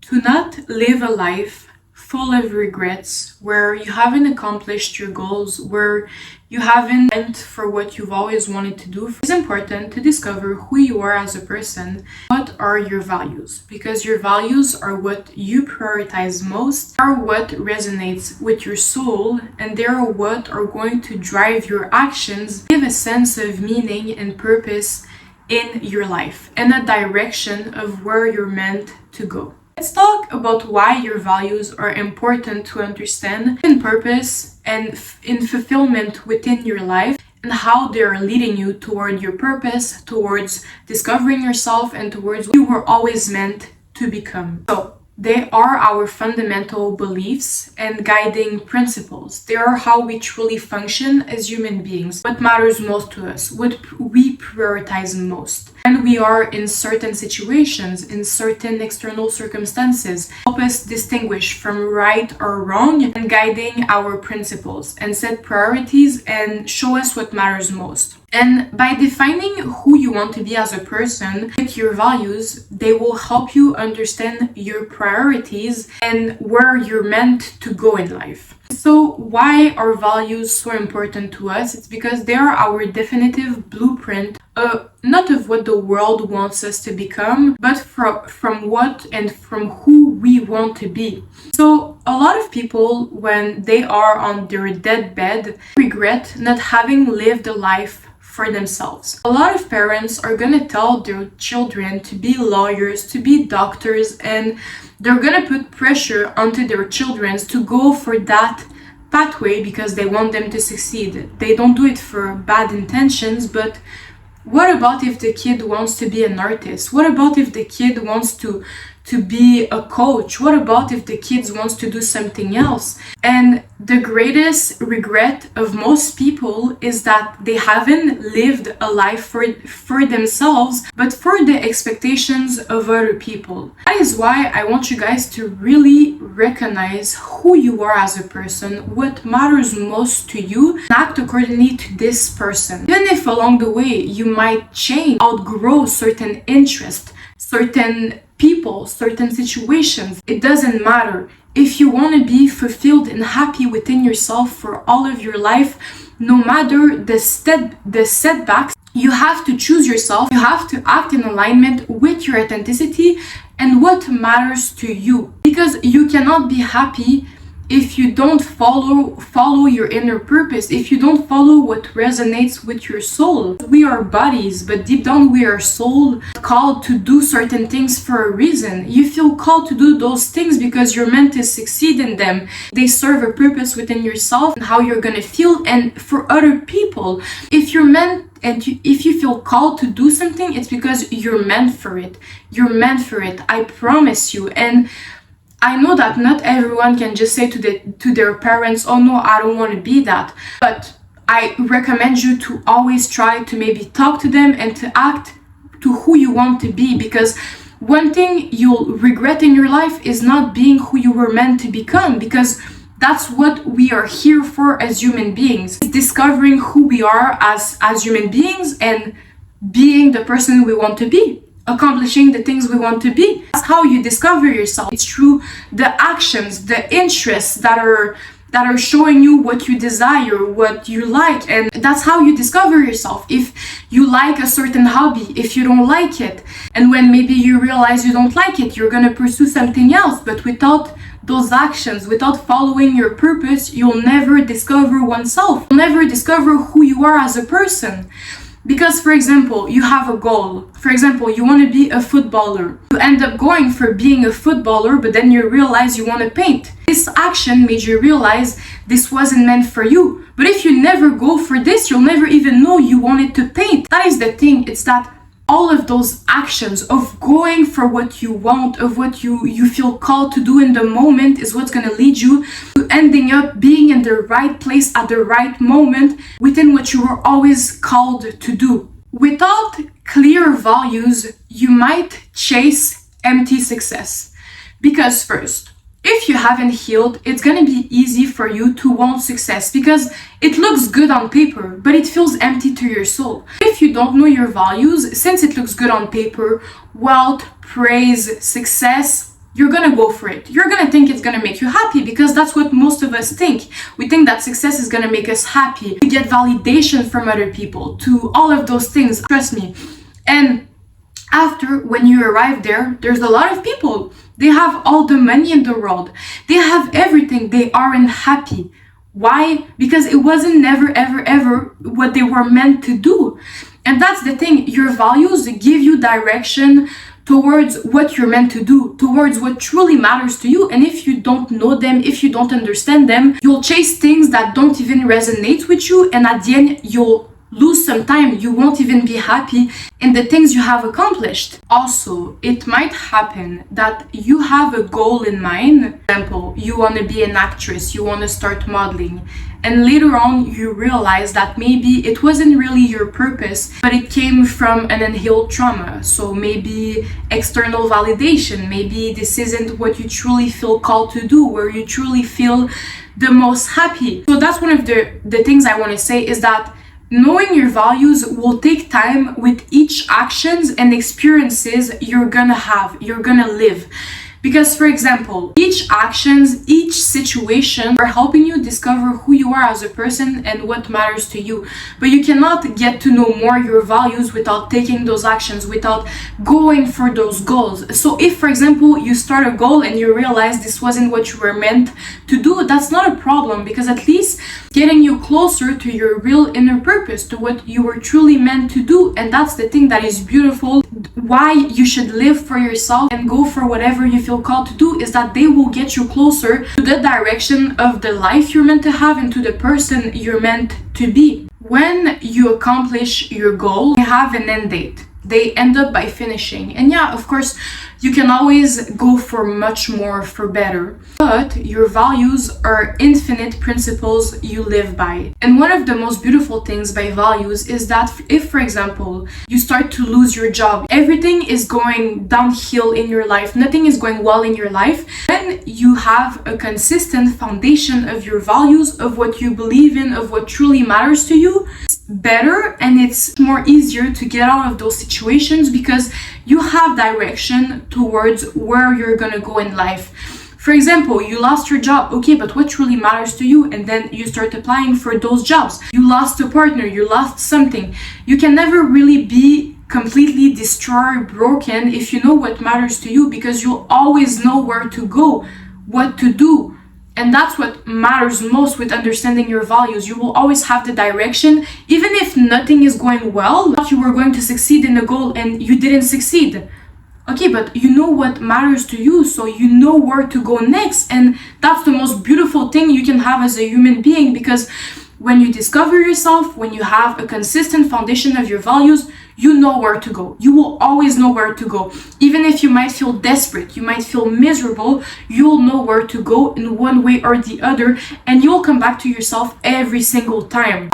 To not live a life full of regrets, where you haven't accomplished your goals, where you haven't went for what you've always wanted to do, it's important to discover who you are as a person. What are your values? Because your values are what you prioritize most, are what resonates with your soul, and they are what are going to drive your actions, give a sense of meaning and purpose in your life and a direction of where you're meant to go. Let's talk about why your values are important to understand in purpose and in fulfillment within your life, and how they are leading you toward your purpose, towards discovering yourself, and towards what you were always meant to become. So, they are our fundamental beliefs and guiding principles. They are how we truly function as human beings. What matters most to us, what we prioritize most. And we are in certain situations, in certain external circumstances, help us distinguish from right or wrong, and guiding our principles and set priorities and show us what matters most. And by defining who you want to be as a person with your values, they will help you understand your priorities and where you're meant to go in life. So why are values so important to us? It's because they are our definitive blueprint, not of what the world wants us to become, but from what and from who we want to be. So a lot of people, when they are on their deathbed, regret not having lived a life for themselves. A lot of parents are gonna tell their children to be lawyers, to be doctors, and they're gonna put pressure onto their children to go for that pathway because they want them to succeed. They don't do it for bad intentions, but what about if the kid wants to be an artist? What about if the kid wants to be a coach? What about if the kid wants to do something else? And the greatest regret of most people is that they haven't lived a life for themselves, but for the expectations of other people. That is why I want you guys to really recognize who you are as a person, what matters most to you, and act accordingly to this person. Even if along the way you might change, outgrow certain interests, certain people, certain situations, it doesn't matter. If you want to be fulfilled and happy within yourself for all of your life, no matter the setbacks, you have to choose yourself. You have to act in alignment with your authenticity and what matters to you. Because you cannot be happy if you don't follow your inner purpose, if you don't follow what resonates with your soul. We are bodies, but deep down we are soul, called to do certain things for a reason. You feel called to do those things because you're meant to succeed in them. They serve a purpose within yourself and how you're gonna feel, and for other people. If you're meant if you feel called to do something, it's because you're meant for it. You're meant for it, I promise you. And I know that not everyone can just say to their parents, oh no, I don't want to be that. But I recommend you to always try to maybe talk to them and to act to who you want to be. Because one thing you'll regret in your life is not being who you were meant to become, because that's what we are here for as human beings. Discovering who we are as human beings and being the person we want to be. Accomplishing the things we want to be. That's how you discover yourself. It's through the actions, the interests that are showing you what you desire, what you like, and that's how you discover yourself. If you like a certain hobby, if you don't like it, and when maybe you realize you don't like it, you're gonna pursue something else. But without those actions, without following your purpose, you'll never discover oneself. You'll never discover who you are as a person. Because, for example, you have a goal. For example, you want to be a footballer. You end up going for being a footballer, but then you realize you want to paint. This action made you realize this wasn't meant for you. But if you never go for this, you'll never even know you wanted to paint. That is the thing. It's that all of those actions of going for what you want, of what you feel called to do in the moment, is what's going to lead you to ending up being in the right place at the right moment within what you were always called to do. Without clear values, you might chase empty success. Because first, if you haven't healed, it's gonna be easy for you to want success because it looks good on paper, but it feels empty to your soul. If you don't know your values, since it looks good on paper, wealth, praise, success, you're gonna go for it. You're gonna think it's gonna make you happy because that's what most of us think. We think that success is gonna make us happy. We get validation from other people, to all of those things, trust me. And after, when you arrive there, there's a lot of people. They have all the money in the world. They have everything. They aren't happy. Why? Because it wasn't never, ever, ever what they were meant to do. And that's the thing. Your values give you direction towards what you're meant to do, towards what truly matters to you. And if you don't know them, if you don't understand them, you'll chase things that don't even resonate with you. And at the end, you'll lose some time. You won't even be happy in the things you have accomplished. Also, it might happen that you have a goal in mind. For example, you want to be an actress, you want to start modeling, and later on you realize that maybe it wasn't really your purpose, but it came from an unhealed trauma. So maybe external validation, maybe this isn't what you truly feel called to do, where you truly feel the most happy. So that's one of the things I want to say, is that knowing your values will take time with each actions and experiences you're gonna live. Because, for example, each actions, each situation are helping you discover who you are as a person and what matters to you. But you cannot get to know more your values without taking those actions, without going for those goals. So if, for example, you start a goal and you realize this wasn't what you were meant to do, that's not a problem, because at least getting you closer to your real inner purpose, to what you were truly meant to do. And that's the thing that is beautiful. Why you should live for yourself and go for whatever you feel called to do, is that they will get you closer to the direction of the life you're meant to have and to the person you're meant to be. When you accomplish your goal, they have an end date. They end up by finishing. And yeah, of course, you can always go for much more, for better. But your values are infinite principles you live by. And one of the most beautiful things by values is that if, for example, you start to lose your job, everything is going downhill in your life, nothing is going well in your life, when you have a consistent foundation of your values, of what you believe in, of what truly matters to you, better, and it's more easier to get out of those situations because you have direction towards where you're gonna go in life. For example, you lost your job, okay, but what truly matters to you? And then you start applying for those jobs. You lost a partner, you lost something. You can never really be completely destroyed, broken, if you know what matters to you, because you'll always know where to go, what to do. And that's what matters most with understanding your values. You will always have the direction, even if nothing is going well. You were going to succeed in a goal and you didn't succeed. Okay, but you know what matters to you, so you know where to go next. And that's the most beautiful thing you can have as a human being, because when you discover yourself, when you have a consistent foundation of your values, you know where to go. You will always know where to go. Even if you might feel desperate, you might feel miserable, you'll know where to go in one way or the other, and you'll come back to yourself every single time.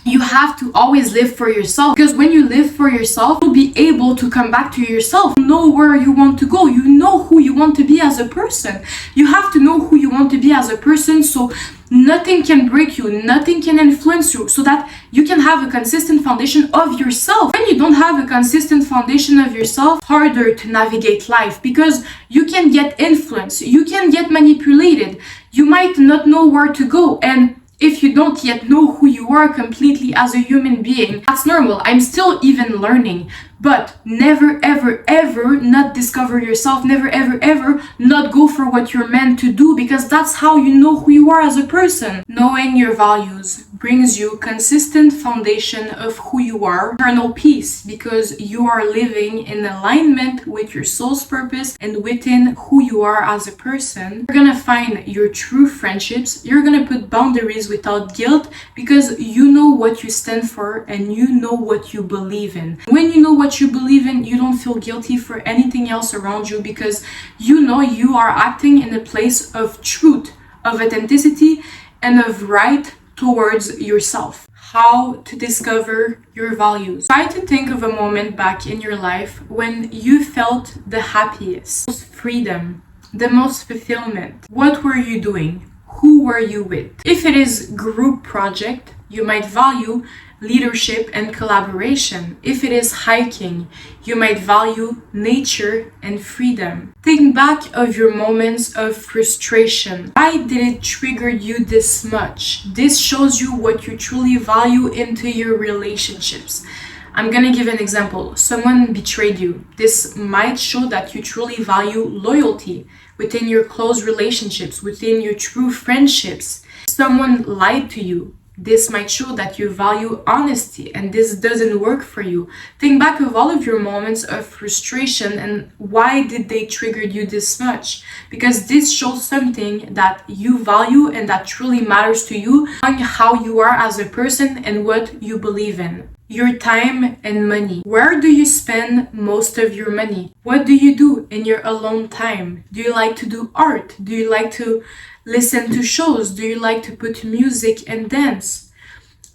You have to always live for yourself, because when you live for yourself, you'll be able to come back to yourself. You know where you want to go. You know who you want to be as a person. You have to know who you want to be as a person, so nothing can break you, nothing can influence you, so that you can have a consistent foundation of yourself. When you don't have a consistent foundation of yourself, harder to navigate life, because you can get influenced, you can get manipulated, you might not know where to go. And if you don't yet know who you are completely as a human being, that's normal. I'm still even learning. But never, ever, ever not discover yourself. Never, ever, ever not go for what you're meant to do, because that's how you know who you are as a person. Knowing your values brings you consistent foundation of who you are, eternal peace, because you are living in alignment with your soul's purpose and within who you are as a person. You're gonna find your true friendships. You're gonna put boundaries without guilt, because you know what you stand for and you know what you believe in. When you know what you believe in, you don't feel guilty for anything else around you, because you know you are acting in a place of truth, of authenticity, and of right towards yourself. How to discover your values. Try to think of a moment back in your life when you felt the happiest, most freedom, the most fulfillment. What were you doing? Who were you with? If it is group project, you might value leadership and collaboration. If it is hiking, you might value nature and freedom. Think back of your moments of frustration. Why did it trigger you this much? This shows you what you truly value into your relationships. I'm gonna give an example. Someone betrayed you. This might show that you truly value loyalty within your close relationships, within your true friendships. Someone lied to you. This might show that you value honesty and this doesn't work for you. Think back of all of your moments of frustration and why did they trigger you this much? Because this shows something that you value and that truly matters to you, how you are as a person and what you believe in. Your time and money. Where do you spend most of your money? What do you do in your alone time? Do you like to do art? Do you like to listen to shows? Do you like to put music and dance?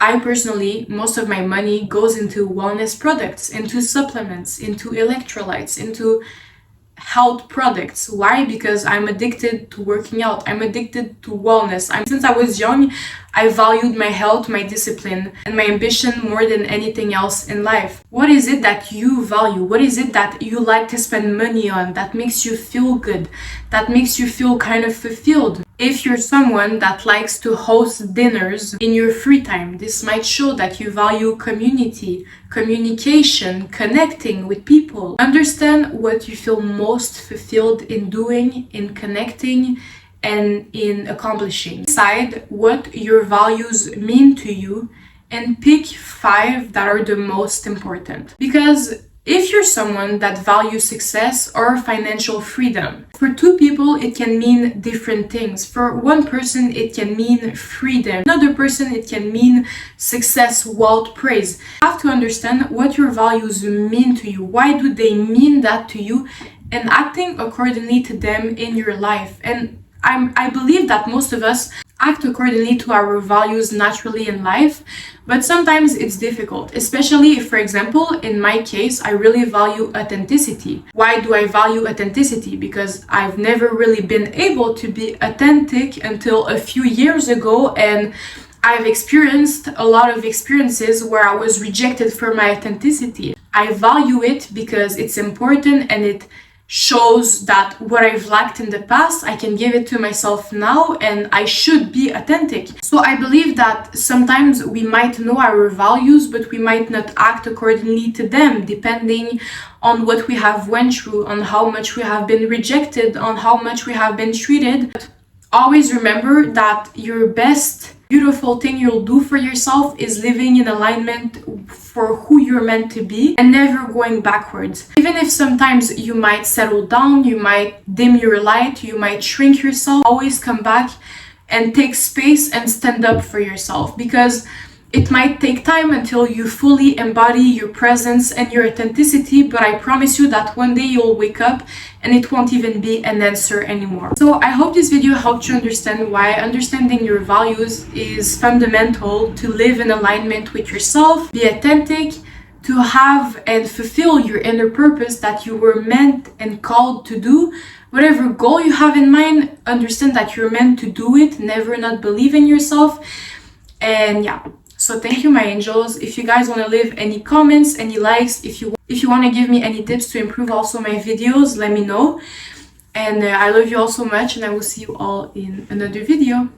I personally, most of my money goes into wellness products, into supplements, into electrolytes, into health products. Why? Because I'm addicted to working out. I'm addicted to wellness. Since I was young, I valued my health, my discipline, and my ambition more than anything else in life. What is it that you value? What is it that you like to spend money on that makes you feel good, that makes you feel kind of fulfilled? If you're someone that likes to host dinners in your free time, this might show that you value community, communication, connecting with people. Understand what you feel most fulfilled in doing, in connecting, and in accomplishing. Decide what your values mean to you and pick 5 that are the most important. Because if you're someone that values success or financial freedom, for 2 people it can mean different things. For one person it can mean freedom. Another person it can mean success, wealth, praise. You have to understand what your values mean to you. Why do they mean that to you? And acting accordingly to them in your life. And I believe that most of us act accordingly to our values naturally in life, but sometimes it's difficult, especially if, for example, in my case, I really value authenticity. Why do I value authenticity? Because I've never really been able to be authentic until a few years ago, and I've experienced a lot of experiences where I was rejected for my authenticity. I value it because it's important and it shows that what I've lacked in the past, I can give it to myself now and I should be authentic. So I believe that sometimes we might know our values, but we might not act accordingly to them, depending on what we have went through, on how much we have been rejected, on how much we have been treated. But always remember that your best beautiful thing you'll do for yourself is living in alignment for who you're meant to be and never going backwards. Even if sometimes you might settle down, you might dim your light, you might shrink yourself, always come back and take space and stand up for yourself, because it might take time until you fully embody your presence and your authenticity, but I promise you that one day you'll wake up and it won't even be an answer anymore. So I hope this video helped you understand why understanding your values is fundamental to live in alignment with yourself, be authentic, to have and fulfill your inner purpose that you were meant and called to do. Whatever goal you have in mind, understand that you're meant to do it, never not believe in yourself. And yeah. So thank you, my angels. If you guys want to leave any comments, any likes, if you want to give me any tips to improve also my videos, let me know. And I love you all so much, and I will see you all in another video.